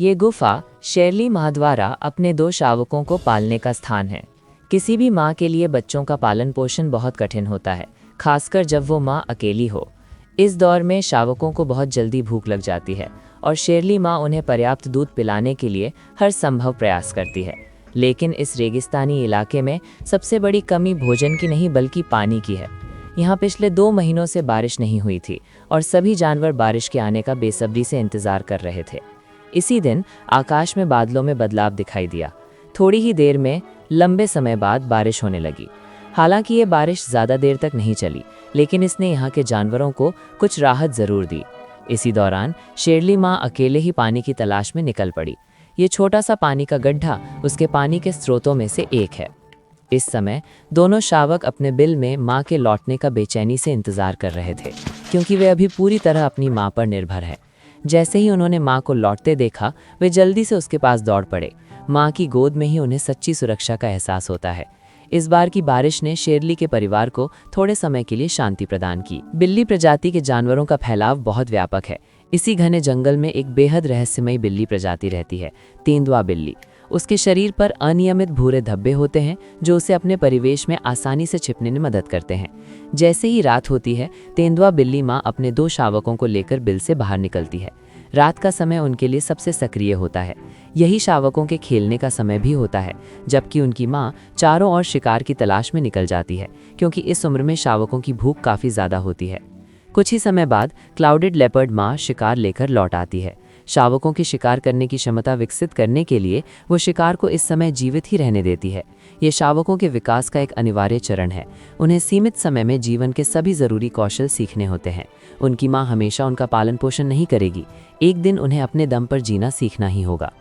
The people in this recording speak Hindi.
ये गुफा शेरली माँ द्वारा अपने 2 शावकों को पालने का स्थान है। किसी भी माँ के लिए बच्चों का पालन पोषण बहुत कठिन होता है, खासकर जब वो माँ अकेली हो। इस दौर में शावकों को बहुत जल्दी भूख लग जाती है और शेरली माँ उन्हें पर्याप्त दूध पिलाने के लिए हर संभव प्रयास करती है। लेकिन इस रेगिस्तानी इलाके में सबसे बड़ी कमी भोजन की नहीं बल्कि पानी की है। यहाँ पिछले 2 महीनों से बारिश नहीं हुई थी और सभी जानवर बारिश के आने का बेसब्री से इंतजार कर रहे थे। इसी दिन आकाश में बादलों में बदलाव दिखाई दिया। थोड़ी ही देर में लंबे समय बाद बारिश होने लगी। हालांकि ये बारिश ज़्यादा देर तक नहीं चली, लेकिन इसने यहाँ के जानवरों को कुछ राहत ज़रूर दी। इसी दौरान शेरली माँ अकेले ही पानी की तलाश में निकल पड़ी। ये छोटा सा पानी का गड्ढा उसके पानी के स्रोतों में से एक है। इस समय दोनों शावक अपने बिल में माँ के लौटने का बेचैनी से इंतजार कर रहे थे, क्योंकि वे अभी पूरी तरह अपनी माँ पर निर्भर है। जैसे ही उन्होंने माँ को लौटते देखा, वे जल्दी से उसके पास दौड़ पड़े। माँ की गोद में ही उन्हें सच्ची सुरक्षा का एहसास होता है। इस बार की बारिश ने शेरली के परिवार को थोड़े समय के लिए शांति प्रदान की। बिल्ली प्रजाति के जानवरों का फैलाव बहुत व्यापक है। इसी घने जंगल में एक बेहद रहस्यमयी बिल्ली प्रजाति रहती है, तेंदुआ बिल्ली। उसके शरीर पर अनियमित भूरे धब्बे होते हैं जो उसे अपने परिवेश में आसानी से छिपने में मदद करते हैं। जैसे ही रात होती है, तेंदुआ बिल्ली माँ अपने 2 शावकों को लेकर बिल से बाहर निकलती है। रात का समय उनके लिए सबसे सक्रिय होता है। यही शावकों के खेलने का समय भी होता है, जबकि उनकी माँ चारों ओर शिकार की तलाश में निकल जाती है, क्योंकि इस उम्र में शावकों की भूख काफ़ी ज़्यादा होती है। कुछ ही समय बाद क्लाउडेड लेपर्ड माँ शिकार लेकर लौट आती है। शावकों की शिकार करने की क्षमता विकसित करने के लिए वो शिकार को इस समय जीवित ही रहने देती है। ये शावकों के विकास का एक अनिवार्य चरण है। उन्हें सीमित समय में जीवन के सभी ज़रूरी कौशल सीखने होते हैं। उनकी माँ हमेशा उनका पालन पोषण नहीं करेगी। एक दिन उन्हें अपने दम पर जीना सीखना ही होगा।